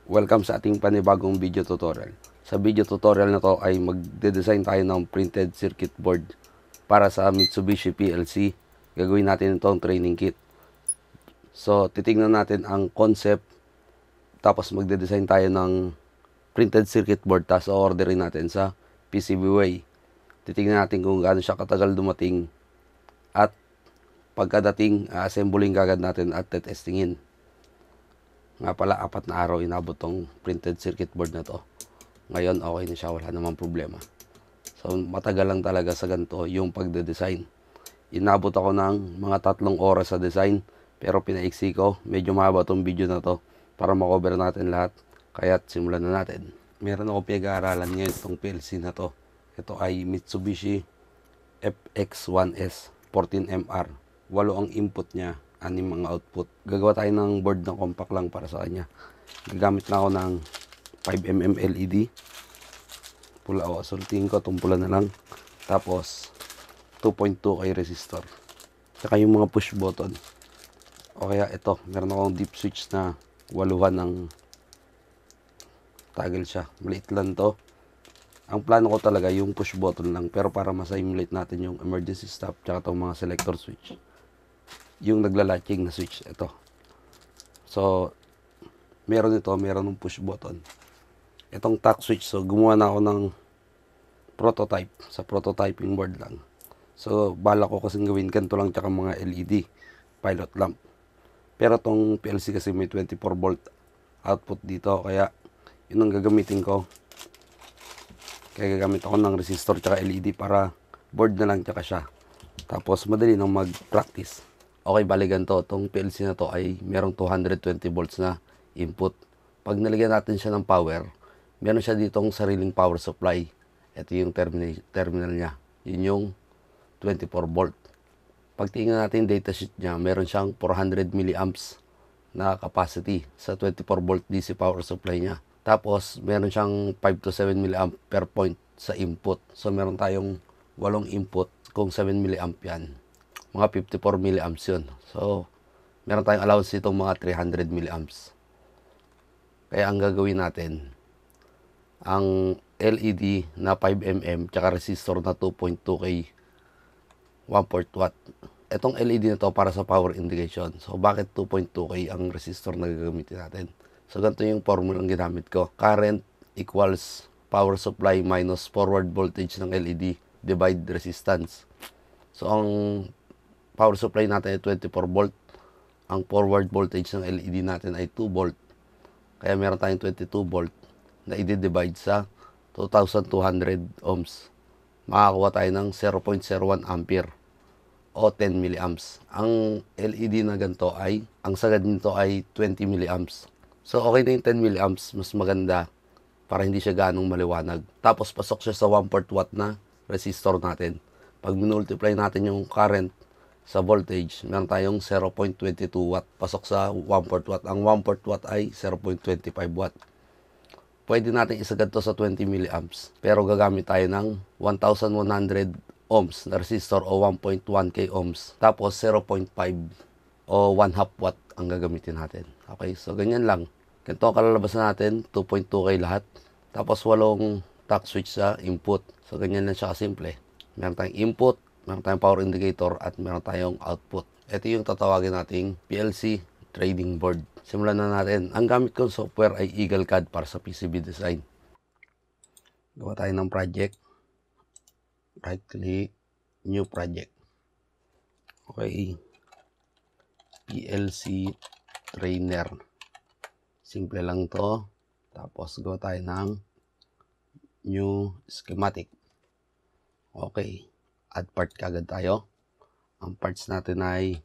Welcome sa ating panibagong video tutorial. Sa video tutorial na to ay magde-design tayo ng printed circuit board para sa Mitsubishi PLC. Gagawin natin itong training kit. So, titingnan natin ang concept, tapos magde-design tayo ng printed circuit board, tapos orderin natin sa PCBWay. Titingnan natin kung gaano siya katagal dumating at pagkadating, assembling kagad natin at testingin. Nga pala, 4 na araw inabot tong printed circuit board na to. Ngayon, okay na siya, wala namang problema. So, matagal lang talaga sa ganito yung pagde-design. Inabot ako ng mga 3 oras sa design, pero pinaiksi ko. Medyo mahaba tong video na to para makover natin lahat. Kaya't simulan na natin. Meron ako pinag-aaralan ngayon itong PLC na to. Ito ay Mitsubishi FX1S 14MR. 8 ang input niya, 6 ang output. Gagawa tayo ng board na compact lang para sa kanya. Gagamit na ako ng 5mm LED. Pula o, sulting ko, itong pula na lang. Tapos, 2.2K resistor. Saka yung mga push button. O kaya ito, meron akong deep switch na 8 ng toggle siya. Maliit lang to. Ang plano ko talaga yung push button lang, pero para ma-simulate natin yung emergency stop tsaka itong mga selector switch, yung nagla-latching na switch, ito. So, meron ito, meron ng push button. Itong tack switch, so gumawa na ako ng prototype, sa prototyping board lang. So, bala ko kasing gawin ganito lang tsaka mga LED, pilot lamp. Pero itong PLC kasi may 24 volt output dito, kaya yun ang gagamitin ko. Kaya gagamit ako ng resistor tsaka LED para board na lang tsaka siya. Tapos madali nang mag-practice. Okay, bali ganito. Itong PLC na to ay merong 220 volts na input. Pag nalagyan natin siya ng power, meron siya ditong sariling power supply. Ito yung terminal niya. Yun yung 24 volt. Pag tingnan natin yung datasheet niya, meron siyang 400 milliamps na capacity sa 24 volt DC power supply niya. Tapos, meron siyang 5 to 7 milliamp per point sa input. So, meron tayong 8 input kung 7 milliamp yan. Mga 54 milliamps yun. So, meron tayong allowance itong mga 300 milliamps. Kaya ang gagawin natin, ang LED na 5mm tsaka resistor na 2.2K 1/4 watt. Itong LED na to para sa power indication. So, bakit 2.2K ang resistor na gagamitin natin? So, ganito yung formula ang ginamit ko. Current equals power supply minus forward voltage ng LED divide resistance. So, ang power supply natin ay 24 volt. Ang forward voltage ng LED natin ay 2 volt. Kaya meron tayong 22 volt na i-divide sa 2,200 ohms. Makakuha tayo ng 0.01 ampere o 10 milliamps. Ang LED na ganito ay, ang sagad nito ay 20 milliamps. So, okay na yung 10 milliamps, mas maganda para hindi siya ganong maliwanag. Tapos, pasok siya sa 1/4 watt na resistor natin. Pag minultiply natin yung current sa voltage, meron tayong 0.22 watt. Pasok sa 1/4 watt. Ang 1/4 watt ay 0.25 watt. Pwede natin isagad to sa 20 milliamps. Pero gagamit tayo ng 1,100 ohms na resistor o 1.1K ohms. Tapos, 0.5 o 1/2 watt ang gagamitin natin. Okay, so ganyan lang. Ganito ang kalalabasan natin, 2.2K lahat. Tapos 8 tack switch sa input. So ganyan lang siya kasimple. Meron tayong input, meron tayong power indicator, at meron tayong output. Ito yung tatawagin nating PLC trading board. Simulan na natin. Ang gamit kong software ay EagleCAD para sa PCB design. Gawa tayo ng project. Right click, new project. Okay. PLC trainer. Simple lang to. Tapos gawa tayo ng new schematic. Okay. Add part kagad tayo. Ang parts natin ay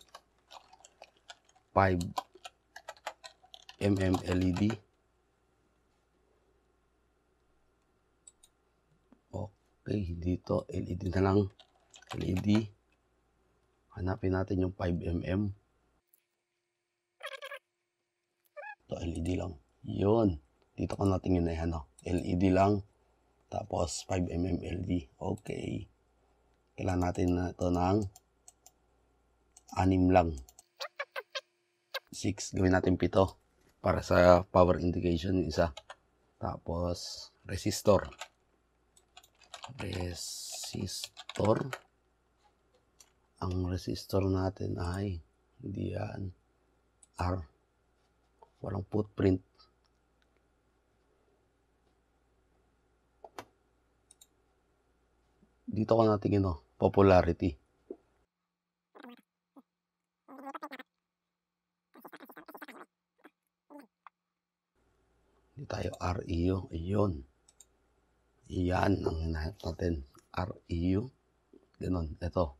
5mm LED. Okay. Dito LED na lang. LED. Hanapin natin yung 5mm. Ito LED lang. Yun. Dito ko natin yun ay LED lang. Tapos 5mm LED. Okay. Kailangan natin na ito ng 6 lang. 6. Gawin natin 7. para sa power indication yung isa. Tapos resistor. Ang resistor natin ay hindi yan R, walang footprint. Dito ko natin popularity. Dito tayo REU, ayun. Yan ang hinahanap natin, REU. Ganon, ito.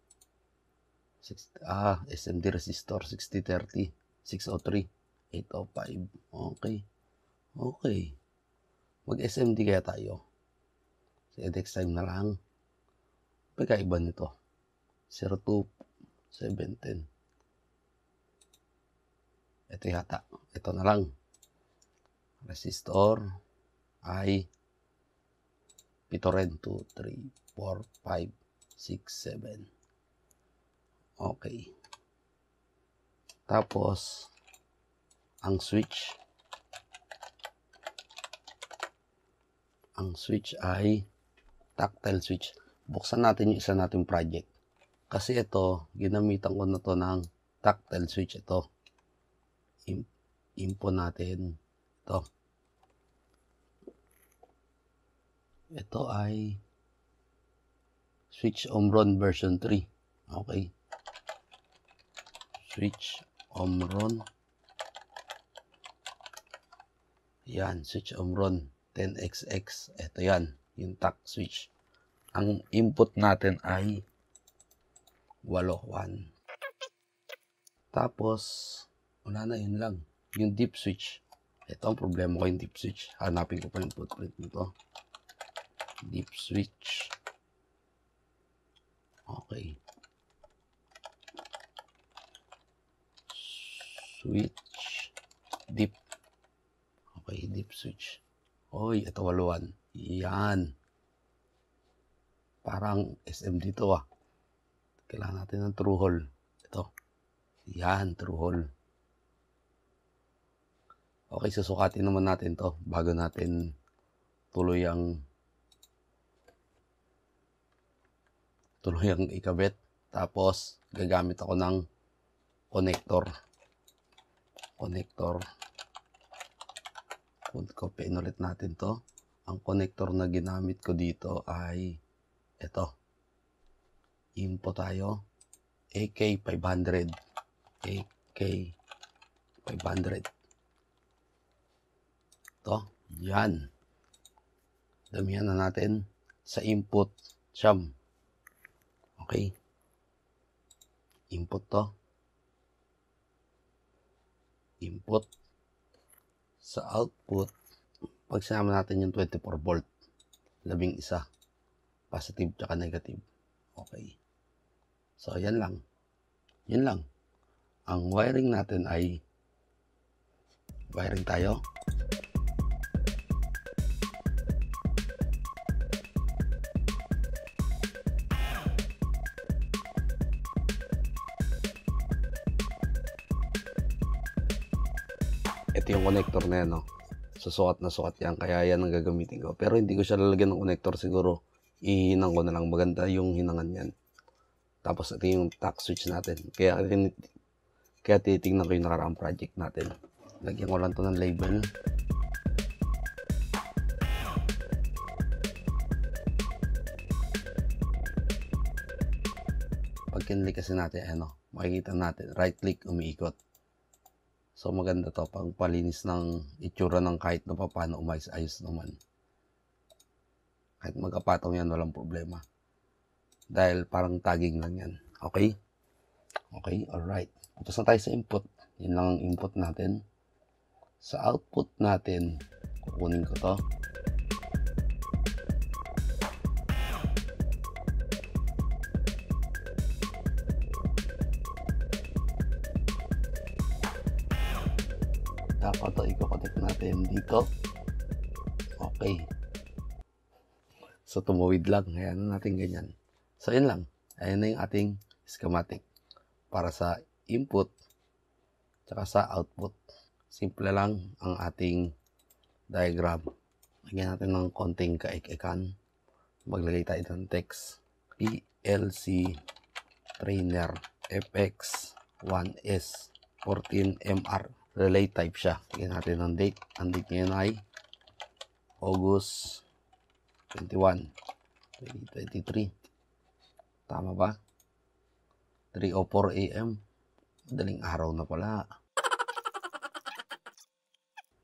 SMD resistor 6030, 603, 805. Okay. Mag-SMD kaya tayo. Sa next time na lang. Pagkaiba nito. 02, 710. Ito yata. Ito na lang. Resistor ay pito rin. 2, 3, 4, 5, 6, 7. Okay. Tapos, ang switch ay tactile switch. Buksan natin yung isa nating project. Kasi ito, ginamitan ko na to ng tactile switch. Ito. Info natin. Ito. Ito ay Switch Omron version 3. Okay. Switch Omron. Yan, Switch Omron 10XX. Ito yan, yung tac switch. Ang input natin ay 81. Tapos, wala na, yun lang. Yung deep switch. Ito ang problema ko, yung deep switch. Hanapin ko pa yung footprint nito. Deep switch. Okay. Switch. Deep. Okay, deep switch. Oy, ito 8. Yan. Parang SMD to ah. Kailangan natin ng true hole. Ito. Yan, true hole. Okay, susukatin naman natin to bago natin tuloy ang ikabit. Tapos, gagamit ako ng connector. Copyin ulit natin to. Ang connector na ginamit ko dito ay ito. Input tayo. AK500. AK500. Ito. Yan. Damihan na natin sa input. Siyam. Okay. Input to. Input. Sa output, pag sinama natin yung 24 volt, 11. Positive tsaka negative. Okay. So, yan lang. Yan lang. Ang wiring natin ay wiring tayo. Ito yung connector na yan, no? Susukat na sukat yan, kaya yan ang gagamitin ko. Pero hindi ko siya lalagyan ng connector, siguro ihinang ko na lang. Maganda yung hinangan yan. Tapos ito yung tac switch natin. Kaya titignan ko yung nakaraang project natin. Lagyan ko lang to ng label. Pag kinlik kasi natin, makikita natin, right click, umiikot. So maganda to pang palinis ng itsura ng kahit na paano umayos-ayos naman. Kahit magkapataw yan, walang problema. Dahil parang tagging lang yan. Okay? Okay, alright. Tapos na tayo sa input. Yun lang ang input natin. Sa output natin, kukunin ko to. Dapat ito i-connect natin dito. Okay. So, tumawid lang. Ayan natin ganyan. So, yun lang. Ayan na yung ating schematic para sa input tsaka sa output. Simple lang ang ating diagram. Lagyan natin ng konting kaik-ikan. Maglagay tayo ng text. PLC Trainer FX 1S 14MR. Relay type siya. Lagyan natin ng date. Ang date ngayon ay August 21, 2023. Tama ba? 3:04 AM. Madaling araw na pala.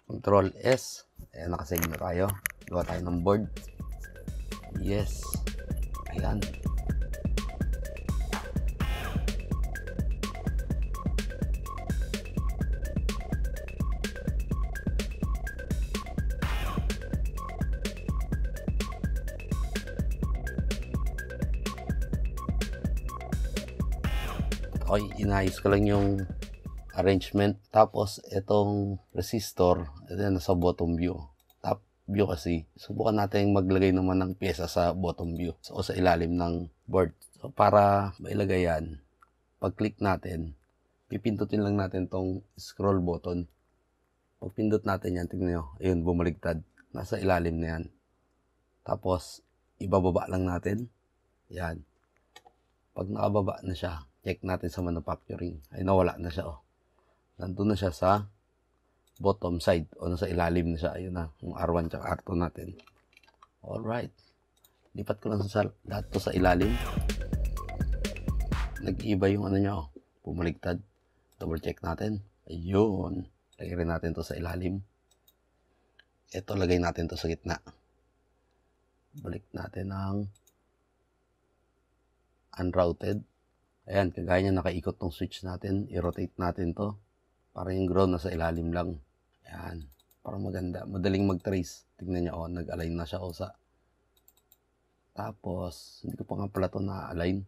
Control S. Ayan, nakasave na tayo. Gawa tayo ng board. Yes. Ayan. Okay, inayos ko lang yung arrangement. Tapos, itong resistor, ito na sa bottom view. Top view kasi, subukan natin maglagay naman ng pyesa sa bottom view o sa ilalim ng board. So, para mailagay yan, pag-click natin, pipindutin lang natin tong scroll button. Pag pindot natin yan, tingnan nyo, ayun, bumaligtad. Nasa ilalim na yan. Tapos, ibababa lang natin. Yan. Pag nakababa na siya, check natin sa manufacturing. Ay, nawala na siya, oh. Nandun na siya sa bottom side o nasa ilalim na siya. Ayun na, yung R1 at R2 natin. Alright. Lipat ko lang sa lahat to sa ilalim. Nag-iba yung ano niya, oh. Pumaligtad. Double check natin. Ayun. Lagay rin natin to sa ilalim. Ito, lagay natin to sa gitna. Balik natin ang unrouted. Ayan, kagaya niya nakaikot tong switch natin. I-rotate natin to. Para yung ground nasa ilalim lang. Ayan. Para maganda. Madaling mag-trace. Tingnan niyo, oh, nag-align na siya, oh, sa. Tapos, hindi ko pa nga pala ito na-align.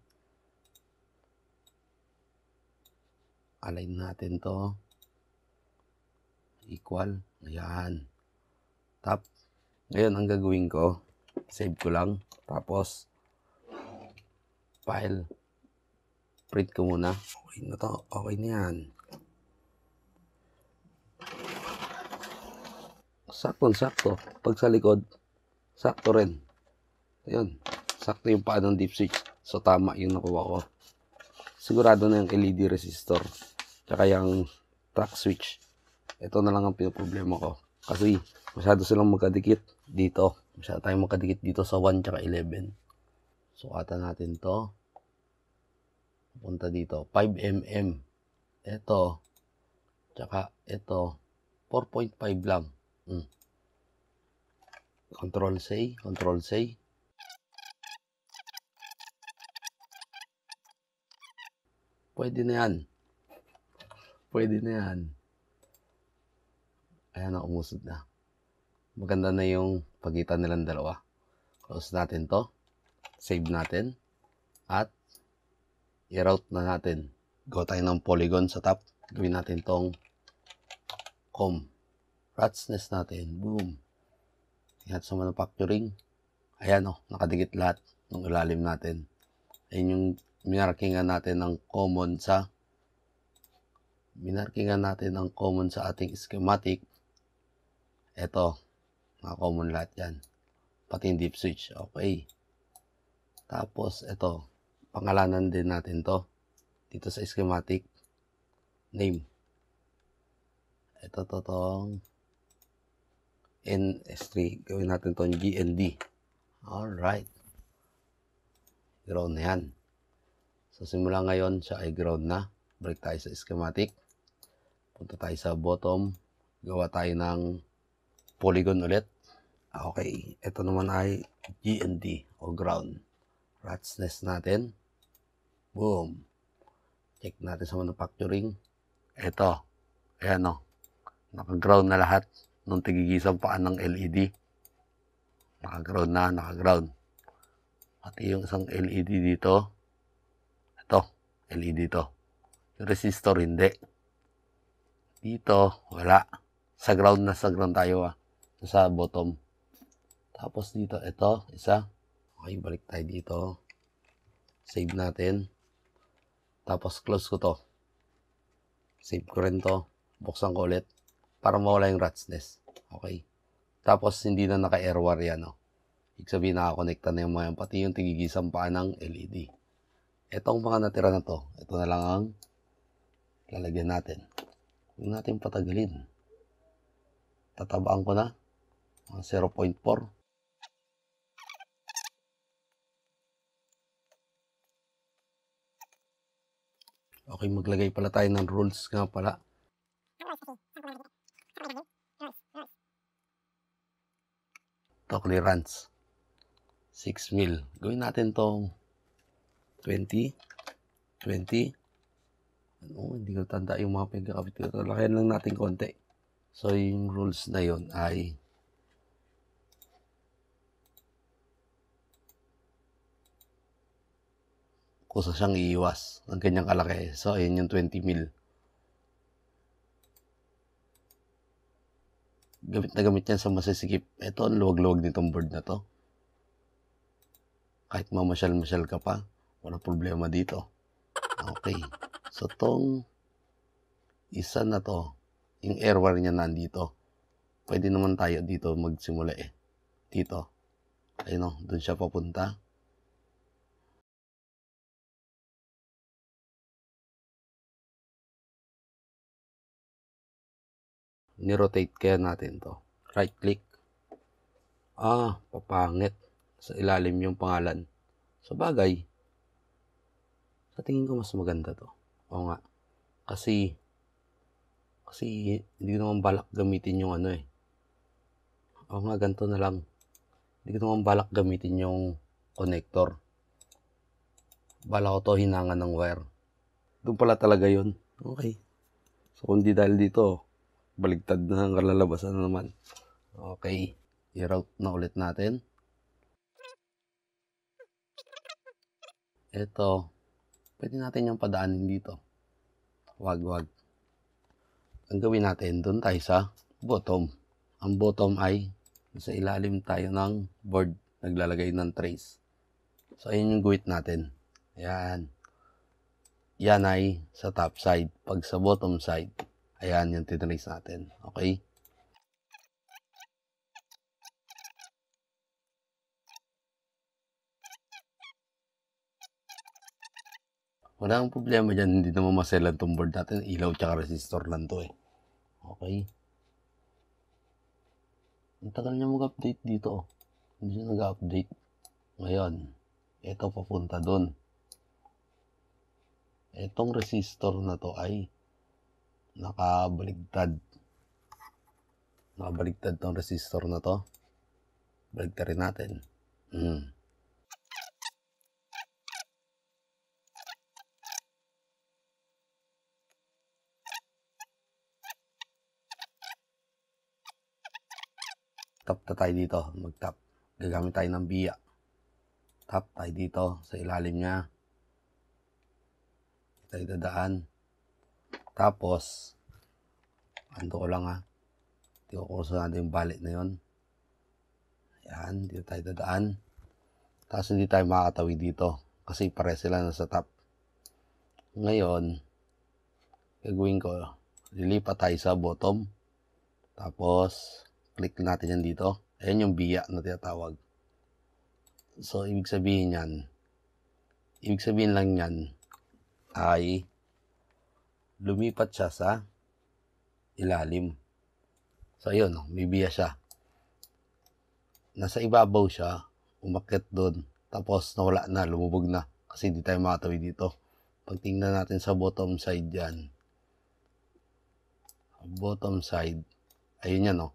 Align natin to. Equal. Ayan. Tap. Ngayon, ang gagawin ko, save ko lang. Tapos, file. Print ko muna. Okay na to. Okay na yan. Sakto-sakto. Pag sa likod, sakto rin. Ayun. Sakto yung paa ng deep switch. So, tama yung nakuha ko. Sigurado na yung LED resistor. Tsaka yung track switch. Ito na lang ang pinoproblema ko. Kasi, masyado silang magkadikit dito. Masyado tayong magkadikit dito sa 1 tsaka 11. Sukatan natin to. Punta dito. 5 mm. Ito. Tsaka ito. 4.5 lang. Control C. Control C. Pwede na yan. Pwede na yan. Ayan na, umusod na. Maganda na yung pagitan nilang dalawa. Close natin to. Save natin. At i-route na natin. Go tayo ng polygon sa top. Gawin natin tong COM. Rat's nest natin. Boom. Ingat sa manufacturing. Ayan, oh, nakadikit lahat ng ilalim natin. Ayan yung minarkingan natin ng common sa ating schematic. Ito, naka-common lahat yan. Pati yung deep switch. Okay. Tapos, ito, pangalanan din natin to. Dito sa schematic. Name. Ito, tong NS3. Gawin natin tong GND. Alright. Ground na yan. So, simula ngayon, siya ay ground na. Balik tayo sa schematic. Punta tayo sa bottom. Gawa tayo ng polygon ulit. Okay. Ito naman ay GND o ground. Rat's nest natin. Boom. Check natin sa manufacturing. Ito. Ayan, o. Naka-ground na lahat nung tigigisang paan ng LED. Naka-ground na, naka-ground. Pati yung isang LED dito. Ito, LED to. Yung resistor, hindi. Dito, wala. Sa ground tayo, ah. Sa bottom. Tapos dito, ito, isa. Okay, balik tayo dito. Save natin. Tapos close ko to. Save ko rin to. Buksan ko ulit. para mawala yung rat's nest. Okay. Tapos, hindi na naka-airwire yan, no? Ibig sabihin, nakakonekta na yung mga yan, pati yung tigigisang paa ng LED. Etong mga natira na to, ito na lang ang lalagyan natin. Huwag natin patagalin. Tatabaan ko na. 0.4. Okay, maglagay pala tayo ng rules nga pala. To clearance. 6 mil. Gawin natin tong 20. 20. Ano, hindi ko tanda yung mga pagkakabit ko. Lakayan lang natin konti. So, yung rules na yon ay kusa siyang iiwas ng ganyang kalaki. So, ayun yung 20 mil. Gamit na gamit yan sa masisikip. Ito, ang luwag-luwag nitong board na to. Kahit mamasyal-masyal ka pa, wala problema dito. Okay. So, tong isa na to, yung airwire niya nandito. Pwede naman tayo dito magsimula eh. Dito. Ayun o, dun siya papunta. Ni-rotate kaya natin to. Right click. Papangit. Sa ilalim yung pangalan. Sa bagay, sa tingin ko mas maganda to. Oo nga. Kasi hindi ko naman balak gamitin yung ano eh. Oo nga, ganito na lang. Hindi ko naman balak gamitin yung connector. Balak ko to hinangan ng wire. Doon pala talaga yun. Okay. So, kung di dahil dito, baligtad na ang kalalabasan na naman. Okay. I-route na ulit natin. Ito. Pwede natin yung padaanin dito. Wag. Ang gawin natin, doon tayo sa bottom. Ang bottom ay sa ilalim tayo ng board. Naglalagay ng trace. So, ayun yung guhit natin. Ayan. Yan ay sa top side. Pag sa bottom side, ayan yung titrace natin. Okay? Wala ang problema dyan. Hindi naman maselan itong board natin. Ilaw tsaka resistor lang to eh. Okay? Ang tagal niya mag-update dito. Hindi siya nag-update. Ngayon, ito papunta dun. Itong resistor na to ay nakabaligtad. Nakabaligtad tong resistor na to. Baligtarin natin. Tap na tayo dito. Mag-tap. Gagamit tayo ng biya. Tap tayo dito sa ilalim niya. Tayo dadaan. Tapos, ando ko lang ha. Hindi ko kurso natin yung balik na yun. Ayan, dito tayo dadaan. Tapos hindi tayo makakatawi dito. Kasi pare sila nasa top. Ngayon, gagawin ko, lilipat tayo sa bottom. Tapos, click natin yan dito. Ayan yung biya na tinatawag. So, ibig sabihin lang yan ay lumipat siya sa ilalim. So, ayun, may biya siya. Nasa ibabaw siya, umakyat doon, tapos nawala na, lumubog na. Kasi hindi tayo makatawi dito. Pag tingnan natin sa bottom side yan, bottom side, ayun yan, no?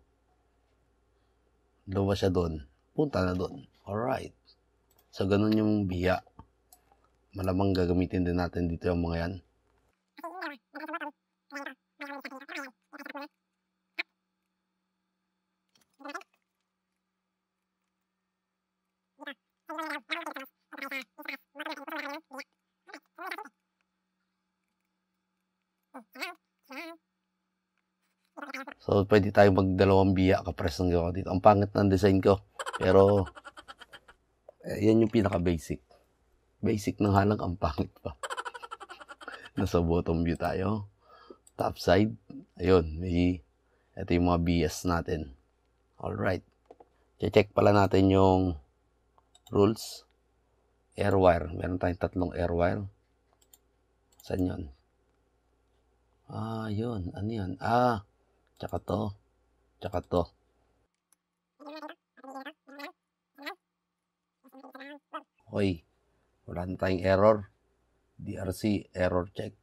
Lumabas siya doon, punta na doon. Alright. So, ganun yung biya. Malamang gagamitin din natin dito yung mga yan. So, pwede tayo magdalawang biya kapres ng gawa dito. Ang pangit ng design ko. Pero, yan yung pinaka-basic. Basic ng halang, ang pangit pa. Nasa bottom view tayo. Top side. Ayun, may Ito yung mga BS natin. Alright. Check pala natin yung rules. Airwire. Meron tayong tatlong airwire. Saan yun? Yun. Ano yun? Tsaka to. Tsaka to. Hoy. Wala na tayong error. DRC error check.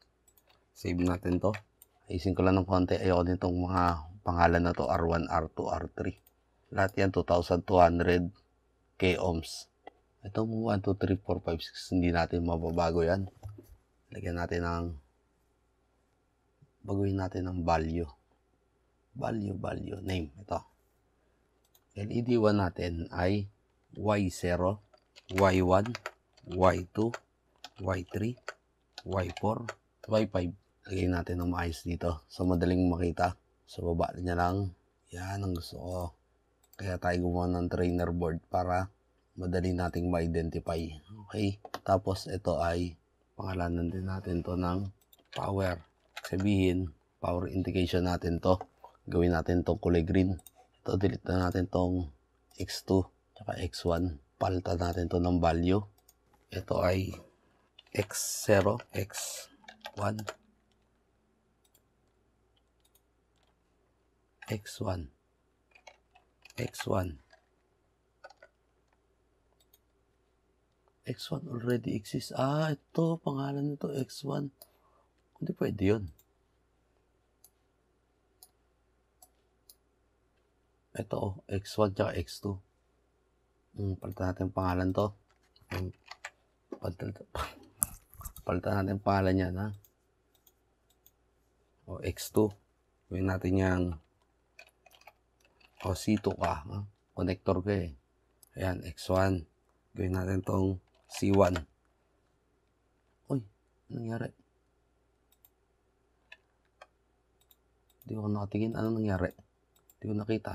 Save natin to. Ayusin ko lang ng konti. Ayoko nitong mga pangalan na to. R1, R2, R3. Lahat yan 2,200 k ohms. Ito mo 1, 2, 3, 4, 5, 6. Hindi natin mababago yan. Lagyan natin ng baguhin natin ng value. Value. Name. Ito. LED 1 natin ay Y0, Y1, Y2, Y3, Y4, Y5. Lagyan natin ng maayos dito. So, madaling makita. Sa baba niya lang. Yan ang gusto ko. Kaya tayo gumawa ng trainer board para madali nating ma-identify. Okay? Tapos, ito ay pangalanan din natin to ng power. Sabihin, power indication natin to. Gawin natin tong kulay green. Ito, delete na natin tong X2 tsaka X1. Palitan natin to ng value. Ito ay X0, X1, X1, X1. X1 already exists. Ito, pangalan nito X1. Hindi pwede yun. Ito, X1 tsaka X2. Palitan natin pangalan to. Palitan natin pangalan niya na. X2. Gawin natin yung C2 ka. Connector ka eh. Ayan, X1. Gawin natin tong C1. Uy, ano nangyari? Hindi ko nakatingin. Ano nangyari? Hindi ko nakita.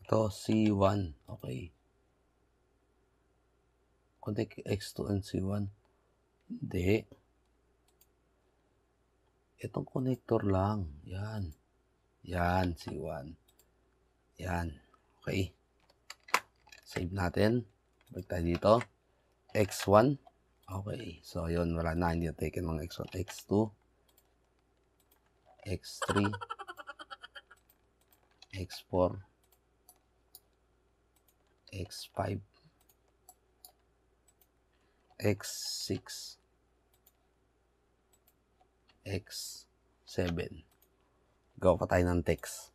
Ito, C1. Okay. Connect X2 and C1. Hindi. Itong connector lang. Yan. Yan, C1. Yan. Okay. Save natin. Balik tayo dito. X1. Okay. So, yun. Wala na. Hindi na taken ng X1. X2. X3. X4. X5. X6. X7. Gawa pa tayo ng text.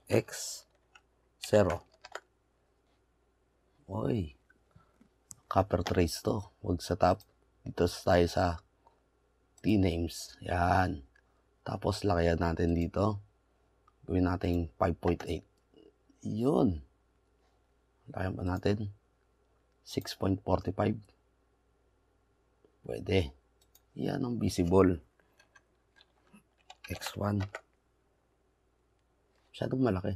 X0. Oy. Copper trace to. Huwag sa top. Dito tayo sa T-names. Yan. Tapos, lakayan natin dito. Gawin natin 5.8. Yun. Lakayan pa natin. 6.45. Pwede. Yan ang visible. X1. Masyadong malaki.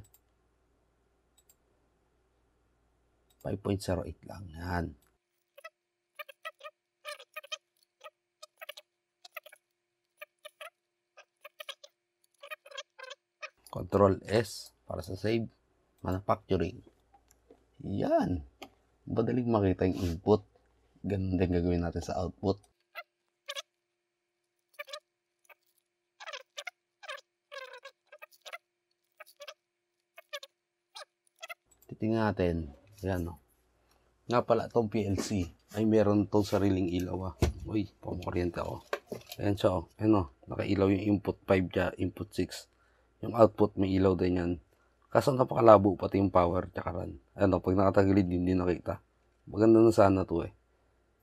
5.08 lang. Yan. Control S para sa save. Manufacturing. Yan. Madaling makita yung input. Ganun din gagawin natin sa output. Titingnan natin. Yan, no. Nga pala, itong PLC ay meron itong sariling ilaw. Uy, pamakuryente ako. Ayan siya, oh. Ayan, oh. Nakailaw yung input 5 dyan, input 6. Yung output may ilaw din yan. Kaso napakalabo pati yung power tsaka run. Ano, pag nakatagilid hindi nakita. Maganda na sana to eh.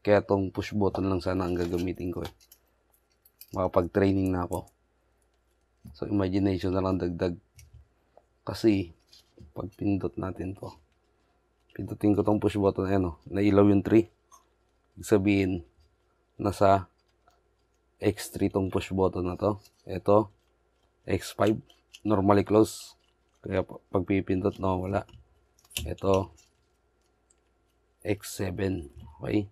Kaya tong push button lang sana ang gagamitin ko eh. Makapag-training na ako. So imagination na lang dagdag. Kasi pag pindot natin to. Pindutin ko tong push button. Ayan o, nailaw yung 3. Ibig sabihin, nasa X3 tong push button na to. Ito, X5. Normally close. Kaya pag pipindot, wala. Ito, X7. Okay.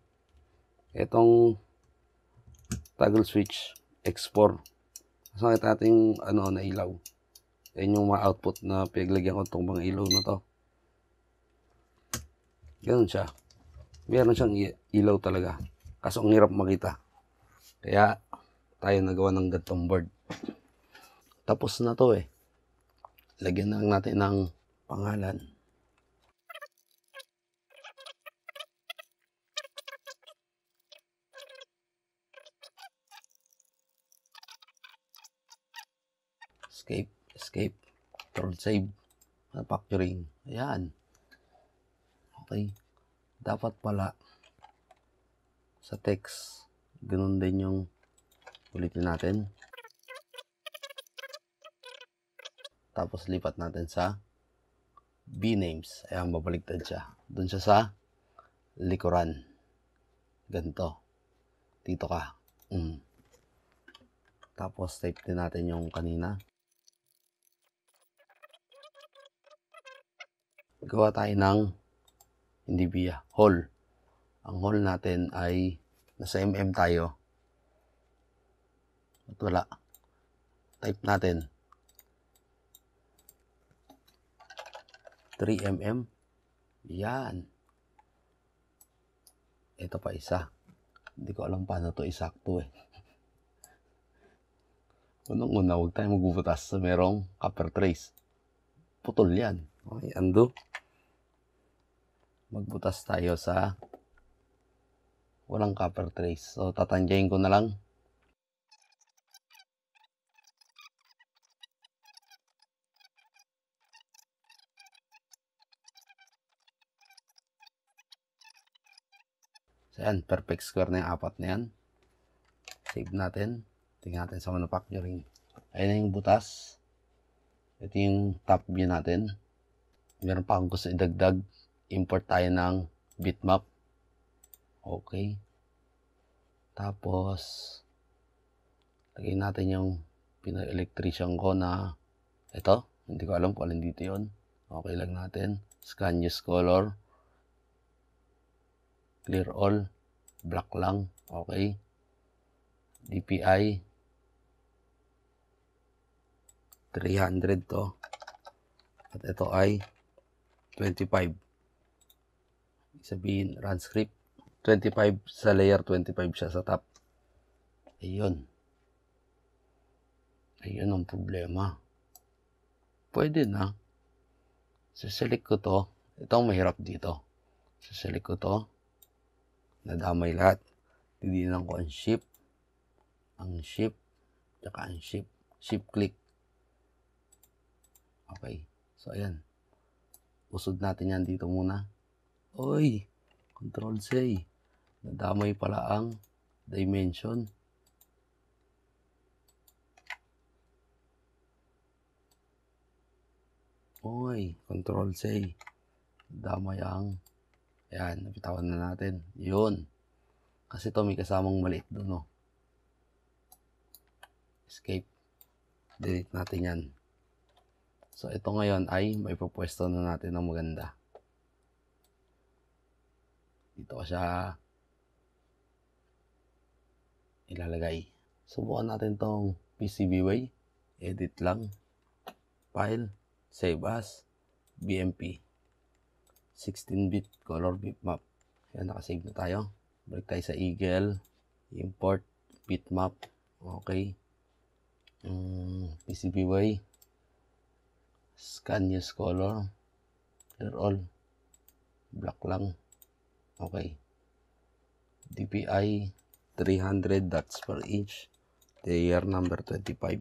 Itong toggle switch, X4. So, nakita natin yung ano, na ilaw. Yan yung mga output na pinaglagyan ko itong mga ilaw na to. Ganun siya. Meron siyang ilaw talaga. Kaso ang hirap makita. Kaya tayo nagawa ng gantong board. Tapos na to eh. Lagyan na lang natin ng pangalan. Escape, control save, manufacturing. Ayan. Okay. Dapat pala sa text, ganun din yung ulitin natin. Tapos lipat natin sa B-names. Ayan, babaliktad siya. Doon siya sa likuran. Ganito. Dito ka. Tapos type din natin yung kanina. Gawa tayo ng hindi via hole. Ang hole natin ay nasa mm tayo. At wala. Type natin 3 mm. Yan. Ito pa isa. Hindi ko alam paano to isakto eh. Unang-una, huwag tayo magbubutas sa merong copper trace. Putol yan. Okay, undo. Magbutas tayo sa walang copper trace. So, tatanggihin ko na lang. So, yan. Perfect square na yung apat na yan. Save natin. Tingnan natin sa manufacturing. Ayun na yung butas. Ito yung top view natin. Meron pa akong gusto idagdag. Import tayo ng bitmap. Okay. Tapos, lagay natin yung pina-electrician ko na ito. Hindi ko alam kung alin dito yun. Okay lang natin. Scan use color. Clear all. Black lang. Okay. DPI 300 to. At ito ay 25. Sabihin, run script. 25 sa layer, 25 siya sa top. Ayun. Ayun ang problema. Pwede na. Select ko to. Ito ang mahirap dito. Select ko to. Nadamay lahat. Didinan ko ang shift. Ang shift. Tsaka ang shift. Shift click. Okay. So, ayan. Usod natin yan dito muna. Oy! Control C. Nadamay pala ang dimension. Oy! Control C. Nadamay ang ayan. Napitawan na natin. Yun. Kasi ito may kasamang maliit doon, no? Escape. Delete natin yan. So, ito ngayon ay may pupwesto na natin ng maganda. Dito siya ilalagay. Subukan natin tong PCBWay. Edit lang. File. Save as. BMP. 16-bit color bitmap. Ayan, nakasave na tayo. Balik tayo sa Eagle. Import bitmap. Okay. PCBWay. Scan use color. Clear all. Black lang. Okay. DPI 300 dots per inch. Layer number 25.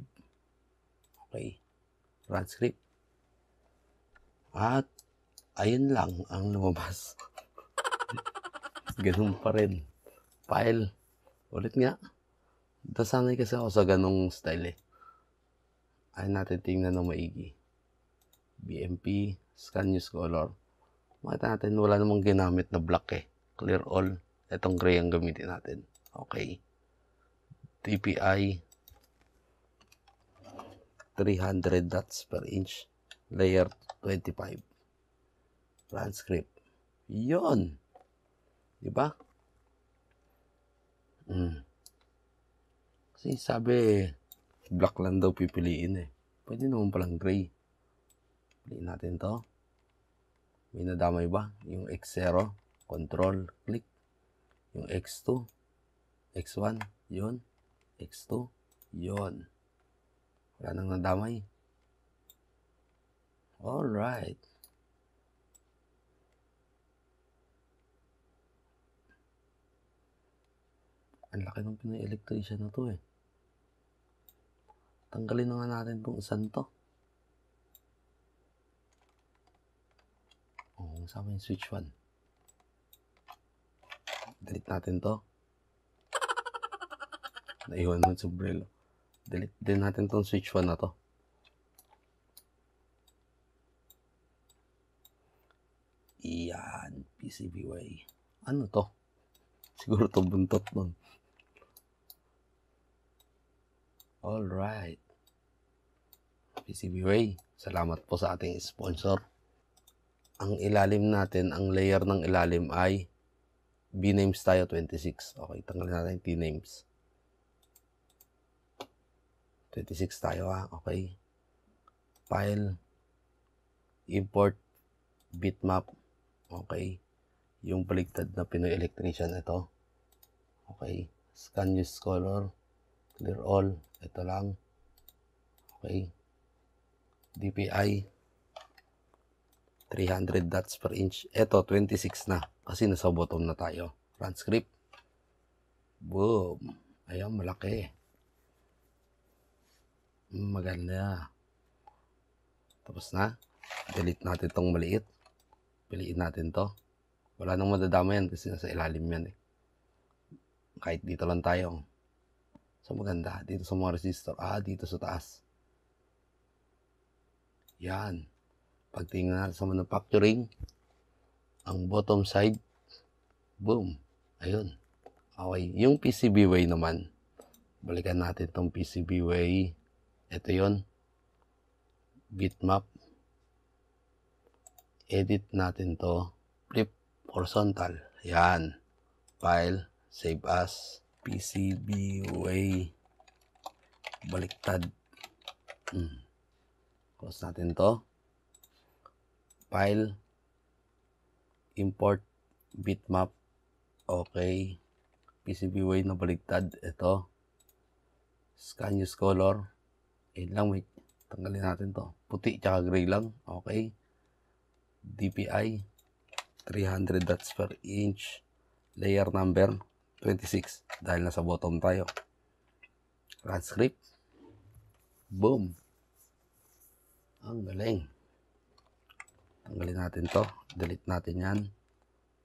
Okay. Run script. At ayun lang ang lumabas. Ganun pa rin. File. Ulit nga. Dasanay kasi ako sa ganung style eh. Ayun natin tingnan ng maigi. BMP, scan use color. Makita natin wala namang ginamit na black eh. Clear all. Itong gray ang gamitin natin. Okay. DPI 300 dots per inch. Layer 25. Run script. Yun. Diba? Kasi sabi, black lang daw pipiliin eh. Pwede naman palang gray. Piliin natin to. May nadamay ba? Yung X0, control, click. Yung X2, X1, yun. X2, yun. Wala nang nadamay. Alright. Ang laki ng Pinoy electrician na to eh. Tanggalin na nga natin itong isan to. Kasama yung switch 1. Delete natin to. Naiwan mo yung sombrero. Delete din natin tong switch 1 na to. Iyan, PCB way. Ano to? Siguro to buntot nun. Alright. PCB way. Salamat po sa ating sponsor. Ang ilalim natin, ang layer ng ilalim ay B-names tayo 26. Okay, tanggalin natin T-names. 26 tayo ha. Okay. File. Import. Bitmap. Okay. Yung baligtad na Pinoy electrician ito. Okay. Scan use color. Clear all. Ito lang. Okay. DPI. 300 dots per inch. Ito, 26 na. Kasi nasa bottom na tayo. Run script. Boom. Ayan, malaki. Maganda. Tapos na. Delete natin tong maliit. Piliin natin to. Wala nang madadama yan kasi nasa ilalim yan eh. Kahit dito lang tayo. So maganda. Dito sa mga resistor. Dito sa taas. Yan. Pagtingin natin sa manufacturing, ang bottom side, boom. Ayun. Okay. Yung PCB way naman, balikan natin tong PCB way. Ito yon. Bitmap. Edit natin to. Flip horizontal. Yan. File. Save as. PCB way. Baliktad. Close natin to. File. Import. Bitmap. Okay. PCB way na baliktad. Ito. Scan use color. Lang, wait. Tanggalin natin to. Puti tsaka gray lang. Okay. DPI. 300 dots per inch. Layer number 26. Dahil nasa bottom tayo. Run script. Boom. Ang galing. Tanggalin natin to. Delete natin yan.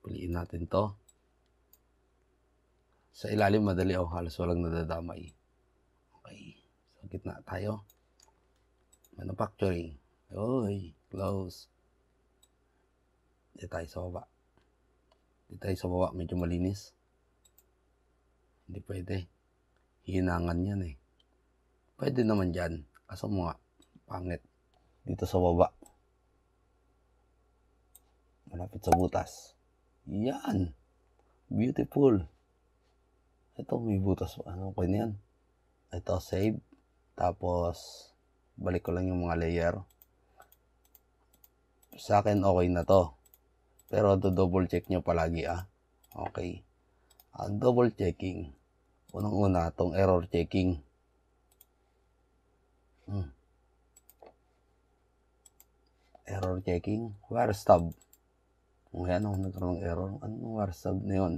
Piliin natin to. Sa ilalim madali. Halos walang nadadamay. Okay. Sa gitna tayo. Manufacturing. Oy. Close. Dito tayo sa baba. Dito tayo sa baba. Medyo malinis. Hindi pwede. Hinangan yan eh. Pwede naman dyan. Kaso mga pangit. Dito sa baba. Malapit sa butas. Yan. Beautiful. Ito may butas. Ano ko yan? Ito save. Tapos balik ko lang yung mga layer. Sa akin okay na to. Pero double check nyo palagi Okay. Double checking. Unang-una tong error checking. Error checking. Wire stub. Kung yan ako nagkaroon ng error. Anong wire stub na yun?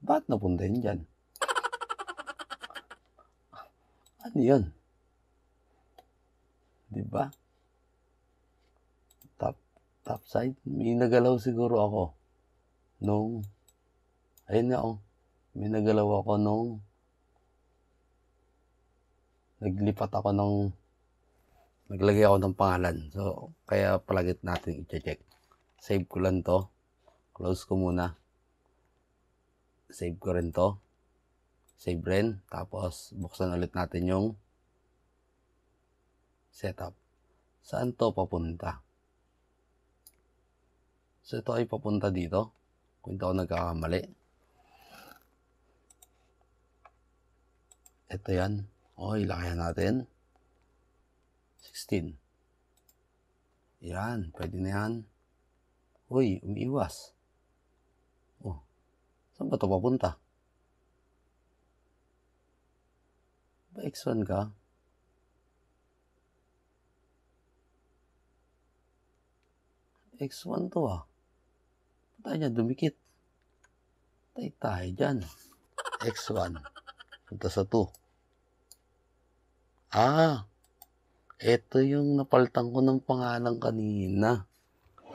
Ba't napunta yun dyan? Ano yun? Diba? Top side. May nagalaw siguro ako. Ayun nga may nagalaw ako naglipat ako naglagay ako ng pangalan. So, kaya palagit natin i-check. Save ko lang to. Close ko muna. Save ko rin to. Save rin. Tapos, buksan ulit natin yung setup. Saan to papunta? So, ito ay papunta dito. Kung hindi ako nagkakamali. Ito yan. Okay, lakayan natin. 16. Yan, pwede na yan. Uy, umiiwas. Oh, saan ba ito papunta? Ba X1 ka? X1 to ah. Patay niya, dumikit. Patay tayo dyan. X1. Punta sa 2. Ah, ito yung napalitan ko ng pangalan kanina.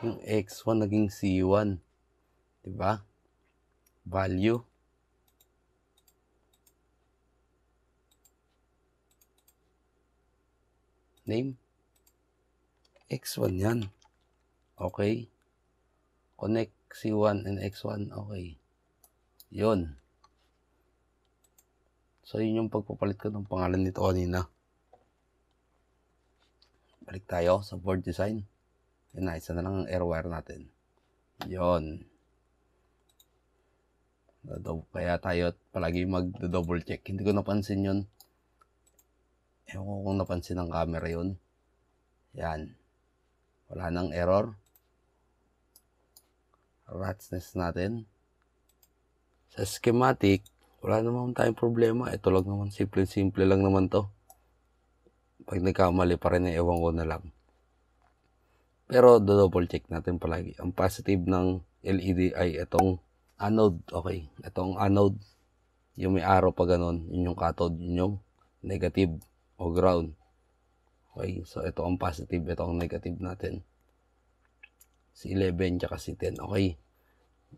Yung X1 naging C1. Diba? Value. Name. X1 yan. Okay. Connect C1 and X1. Okay. Yun. So, yun yung pagpapalit ko ng pangalan nito kanina. Balik tayo sa board design. Yun na, isa na lang ang airwire natin. Yun. Kaya tayo palagi mag-double check. Hindi ko napansin yun. Ewan ko kung napansin ng camera yun. Yan. Wala nang error. Rat's nest natin. Sa schematic, wala naman tayong problema. Ito lang naman, simple lang naman to. Pag nagkamali pa rin, ewan ko na lang. Pero double check natin palagi. Ang positive ng LED ay itong anode. Okay, itong anode. Yung may arrow pa ganun, yun yung cathode, yun yung negative o ground. Okay, so ito ang positive, ito ang negative natin. Si 11 tsaka si 10. Okay,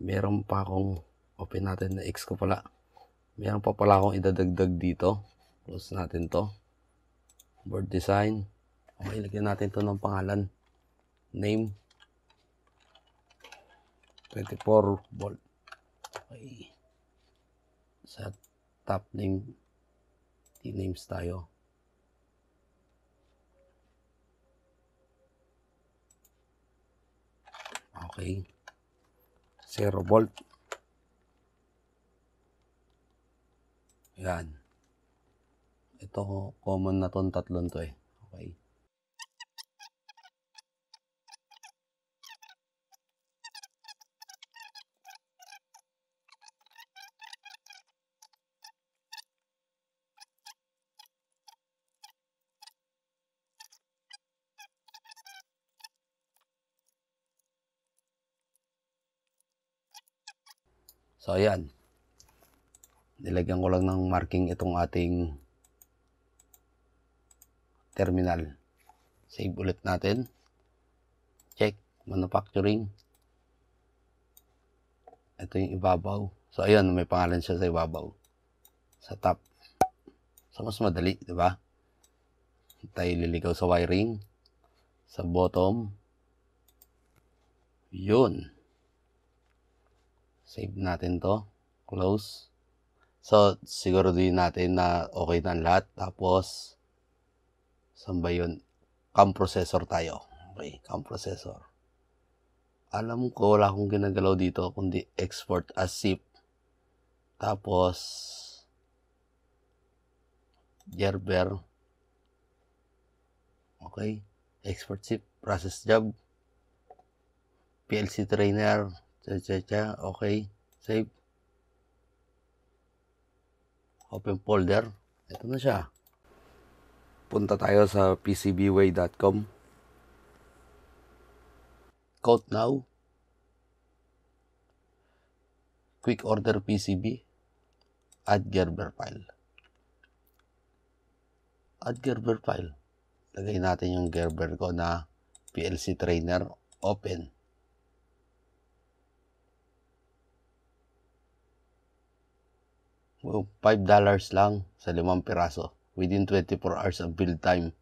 meron pa akong open natin na X ko pala. Meron pa pala akong idadagdag dito. Close natin to. Board design. Okay, lagyan natin to ng pangalan. Name. 24 volt. Okay. Sa top name, T-names tayo. Okay. 0 volt. Yan. Ito, common na tong tatlong to eh. Okay. So, ayan. Nilagyan ko lang ng marking itong ating terminal. Save ulit natin. Check. Manufacturing. Ito yung ibabaw. So, ayan. May pangalan siya sa ibabaw. Sa top. So, mas madali. Diba? Tayo liligaw sa wiring. Sa bottom. Yun. Save natin to. Close. So, siguro din natin na okay na lahat. Tapos, saan ba yun? CAM processor tayo. Okay, CAM processor. Alam ko, wala akong ginagalaw dito, kundi export as zip. Tapos, Gerber. Okay, export zip, process job. PLC trainer. Okay, save. Open folder. Ito na siya. Punta tayo sa pcbway.com. Quote now. Quick order PCB. Add Gerber file. Add Gerber file. Lagay natin yung Gerber ko na PLC trainer. Open. $5 lang sa 5 piraso. Within 24 hours of build time.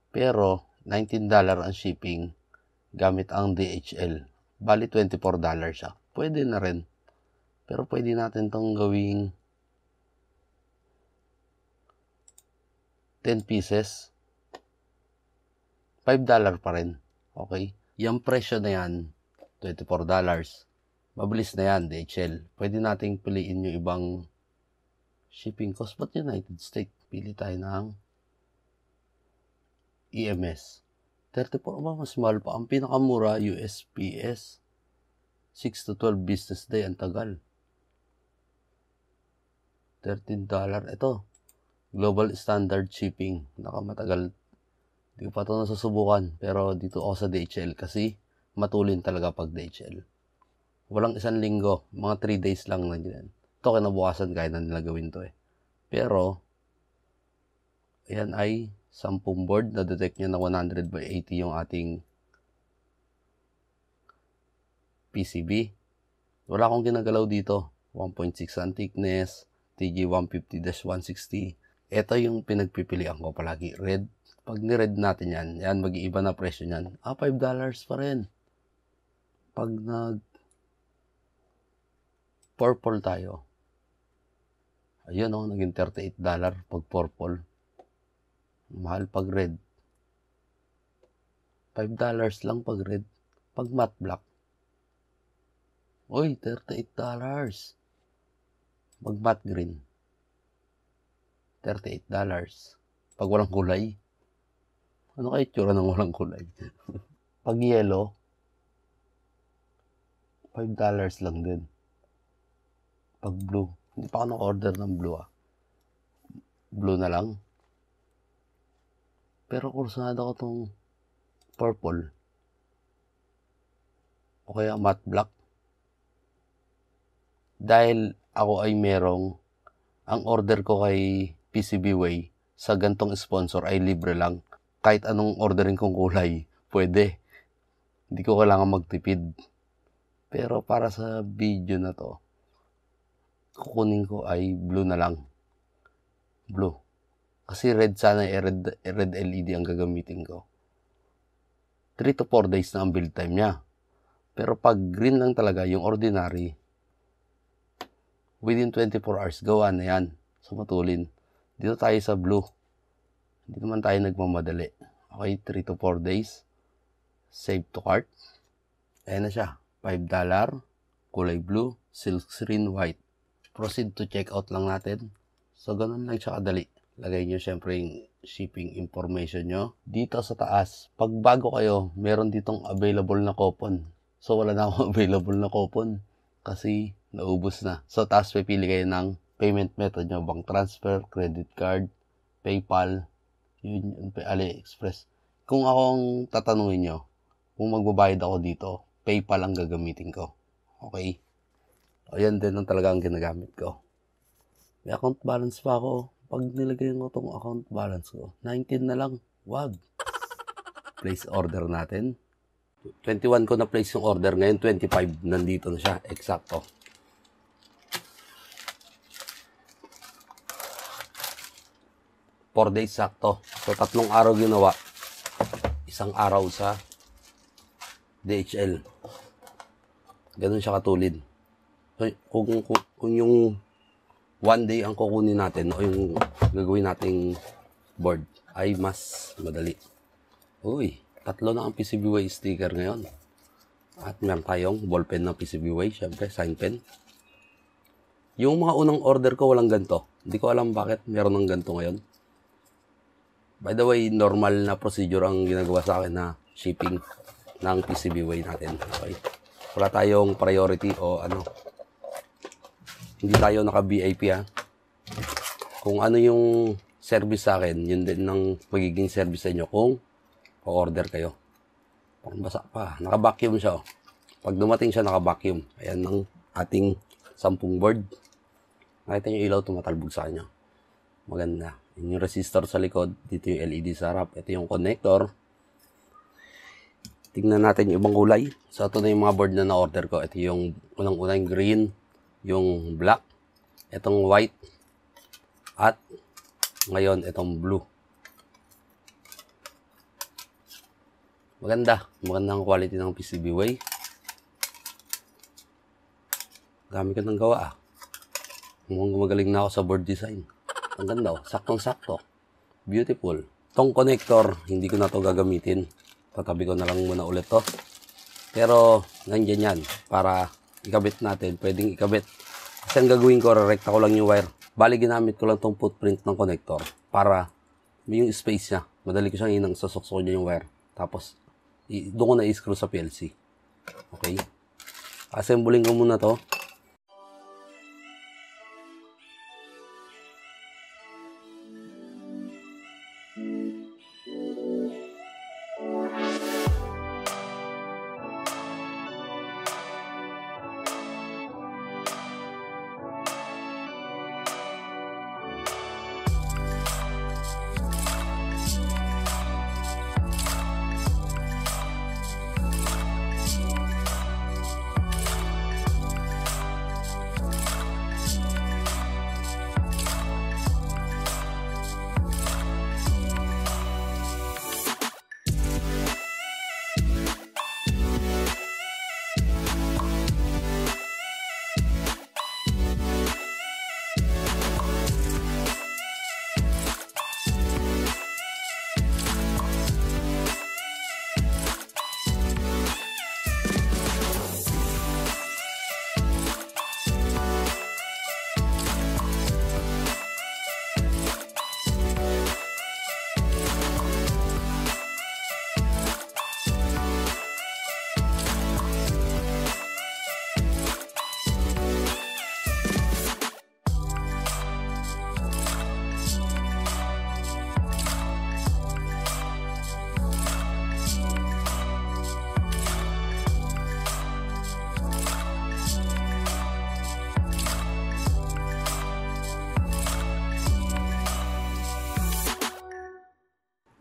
Pero, $19 ang shipping gamit ang DHL. Bali, $24 siya. Pwede na rin. Pero pwede natin tong gawing 10 pieces. $5 pa rin. Okay? Yung presyo na yan, $24. Mabilis na yan, DHL. Pwede nating piliin yung ibang Shipping cost, ba't United States? Pili tayo ng EMS. 34 ba? Mas mahal pa. Ang pinakamura, USPS. 6 to 12 business day. Ang tagal. $13. Ito. Global Standard Shipping. Nakamatagal. Hindi ko pa ito nasusubukan. Pero dito ako sa DHL kasi matulin talaga pag DHL. Walang isang linggo. Mga 3 days lang nandiyan. Ito kinabukasan kaya na nila gawin to eh. Pero, ayan ay 10 board. Na-detect niya na 100/80 yung ating PCB. Wala akong ginagalaw dito. 1.6 ang thickness. TG 150-160. Ito yung pinagpipilian ko palagi. Red. Pag ni-red natin yan mag-iiba na presyo niyan. $5 pa rin. Pag purple tayo. Ayun o, naging $38 pag purple. Mahal pag red. $5 lang pag red. Pag matte black. Uy, $38. Pag matte green. $38. Pag walang kulay. Ano kayo itsura ng walang kulay? Pag yellow, $5 lang din. Pag blue, hindi pa ako nag-order ng blue ah. Blue na lang. Pero kursado ko tong purple. O kaya matte black. Dahil ako ay merong, ang order ko kay PCBWay sa gantong sponsor ay libre lang. Kahit anong ordering kong kulay, pwede. Hindi ko kailangan magtipid. Pero para sa video na to, kukunin ko ay blue na lang. Blue. Kasi red sana, red LED ang gagamitin ko. 3 to 4 days na ang build time niya. Pero pag green lang talaga, yung ordinary, within 24 hours, gawa na yan. So, matulin. Dito tayo sa blue. Hindi naman tayo nagmamadali. Okay, 3 to 4 days. Save to cart. Ayan na siya. $5. Kulay blue. Silk screen white. Proceed to checkout lang natin. So, ganun lang siya kadali. Lagay nyo syempre yung shipping information nyo. Dito sa taas, pag bago kayo, meron ditong available na coupon. So, wala na akong available na coupon. Kasi, naubos na. So, taas pipili kayo ng payment method nyo. Bank transfer, credit card, PayPal, yun, AliExpress. Kung akong tatanungin nyo, kung magbabayad ako dito, PayPal ang gagamitin ko. Okay? O, yan din ang talaga ang ginagamit ko. May account balance pa ako. Pag nilagay ko itong account balance ko, 19 na lang. Wag. Place order natin. 21 ko na place yung order. Ngayon, 25. Nandito na siya. Eksakto. Four days sakto. So, 3 araw ginawa. 1 araw sa DHL. Ganun siya katulid. So, kung yung 1 day ang kukunin natin o yung gagawin nating board ay mas madali. Uy, 3 na ang PCBWay sticker ngayon. At meron tayong ballpen ng PCBWay, syempre, sign pen. Yung mga unang order ko walang ganito. Hindi ko alam bakit meron ng ganito ngayon. By the way, normal na procedure ang ginagawa sa akin na shipping ng PCBWay natin. Okay. Wala tayong priority o ano. Hindi tayo naka-VIP ha. Kung ano yung service sa akin, yun din ng magiging service sa inyo kung o-order kayo. Parang basa pa. Naka-vacuum siya. Oh. Pag dumating siya, naka-vacuum. Ayan ng ating 10 board. Nakita nyo ilaw, tumatalbog sa kanya. Maganda. Yun yung resistor sa likod. Dito yung LED sa harap. Ito yung connector. Tingnan natin yung ibang kulay. So, ito na yung mga board na na-order ko. Ito yung unang-unang green, yung black, itong white, at ngayon, itong blue. Maganda. Magandang quality ng PCBWay. Dami ko ng gawa ah. Gumagaling na ako sa board design. Ang ganda oh. Saktong-sakto. Beautiful. Tong connector, hindi ko na to gagamitin. Tatabi ko na lang muna ulit to. Pero, nandiyan yan. Para ikabit natin. Pwedeng ikabit. Kasi ang gagawin ko, rekta ko lang yung wire. Bali, ginamit ko lang tong footprint ng connector para yung space niya. Madali ko siyang inang sasokso niya yung wire. Tapos, doon ko na i-screw sa PLC. Okay? Assembling ko muna to.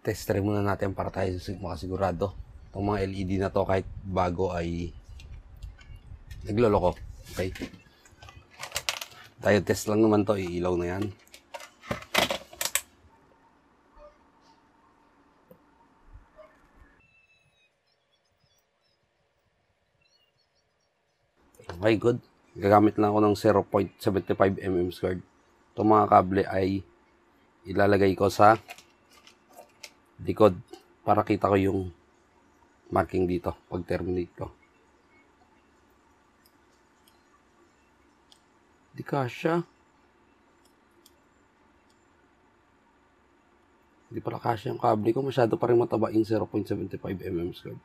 Test try muna natin para tayo makasigurado. Itong mga LED na to kahit bago ay nagloloko. Okay? Tayo test lang naman to, iilaw na yan. Okay, good. Gagamit lang ako ng 0.75 mm squared. Itong mga kable ay ilalagay ko sa likod para kita ko yung marking dito pag terminate ko. Di kasya. Di pala kasya yung kable ko. Masyado pa rin mataba yung 0.75 mm squared.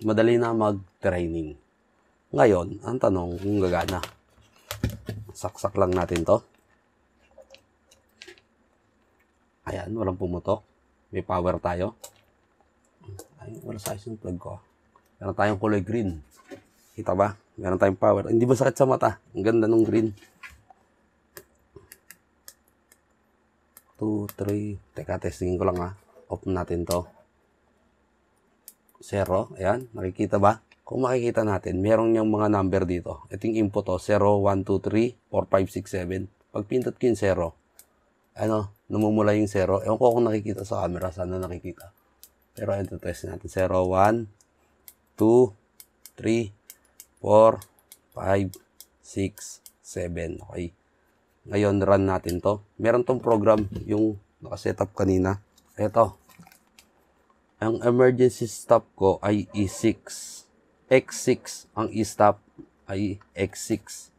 Madali na mag-training. Ngayon, ang tanong kung gagana. Saksak lang natin to. Ayan, walang pumutok. May power tayo. Ay, wala size yung plug ko. Meron tayong kulay green. Kita ba? Meron tayong power. Hindi ba sakit sa mata? Ang ganda ng green. 2, 3. Teka, testingin ko lang ha. Off natin to. 0. Ayan, nakikita ba? Kung makikita natin, meron niyang mga number dito. Ito yung input to. 0, 1, 2, 3, 4, 5, 6, 7. Pag pintot ko yung 0, ano, namumula yung 0. Ewan ko kung nakikita sa camera. Sana nakikita. Pero ito test natin. 0, 1, 2, 3, 4, 5, 6, 7. Okay. Ngayon, run natin to. Meron tong program, yung nakasetup kanina. Ito. Ang emergency stop ko ay E6. X6 ang e-stop. ay X6.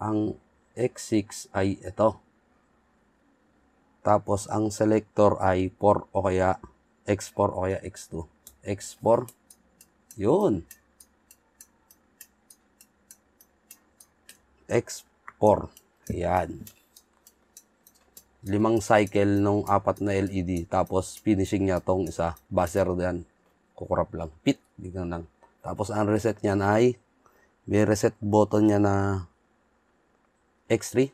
Ang X6 ay ito. Tapos, ang selector ay 4 o kaya X4 o kaya X2. X4. Yun. X4. Ayan. 5 cycle nung 4 na LED. Tapos, finishing niya tong isa. Buzzer yan. Kukurap lang. Pit. Bigyan lang. Tapos, ang reset niya ay may reset button niya na X3.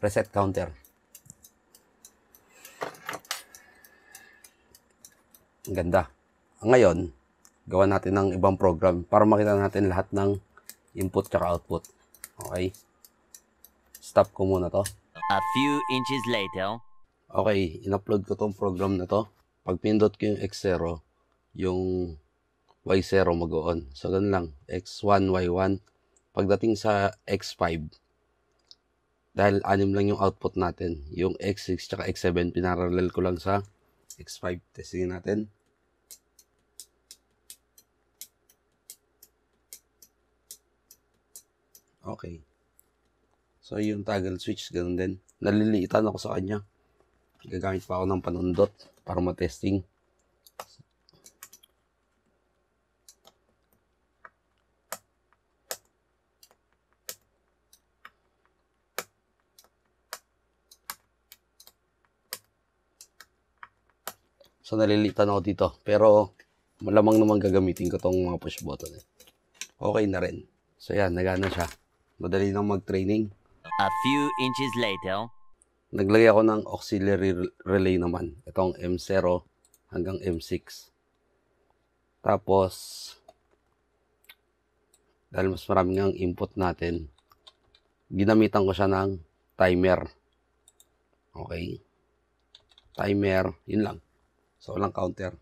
Reset counter. Ang ganda. Ngayon, gawa natin ng ibang program para makita natin lahat ng input tsaka output. Okay. Stop ko muna to. A few inches later. Okay, in-upload ko tong program na to. Pag pindot ko yung X0, yung Y0 mag-on. So, ganun lang. X1, Y1. Pagdating sa X5, dahil 6 lang yung output natin, yung X6 tsaka X7, pinarallel ko lang sa X5. Testingin natin. Okay. So, yung toggle switch, ganun din. Naliliitan ako sa kanya. Gagamit pa ako ng panundot para matesting. So, nalilitan ako dito. Pero, malamang naman gagamitin ko tong mga push button. Okay na rin. So, yan. Nagana siya. Madali nang mag-training. A few inches later. Naglagay ako ng auxiliary relay naman. Itong M0 hanggang M6. Tapos, dahil mas marami ang input natin, ginamitan ko siya ng timer. Okay. Timer. Yun lang. So, walang counter.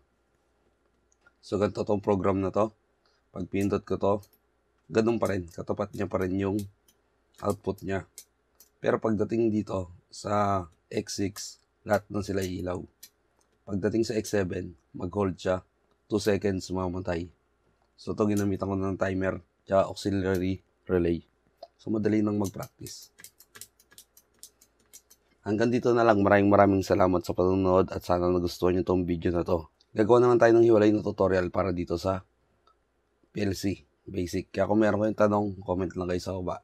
So, ganito tong program na to. Pag pindot ko to, ganun pa rin. Katapat niya pa rin yung output niya. Pero pagdating dito sa X6, lahat ng sila ilaw. Pagdating sa X7, mag-hold siya. 2 seconds, mamatay. So, ito ginamitan ko ng timer tsaka auxiliary relay. So, madali nang mag-practice. Hanggang dito na lang. Maraming salamat sa panonood at sana nagustuhan nyo itong video na to. Gagawa naman tayo ng hiwalay na tutorial para dito sa PLC Basic. Kaya kung meron kayong tanong, comment lang kayo sa baba.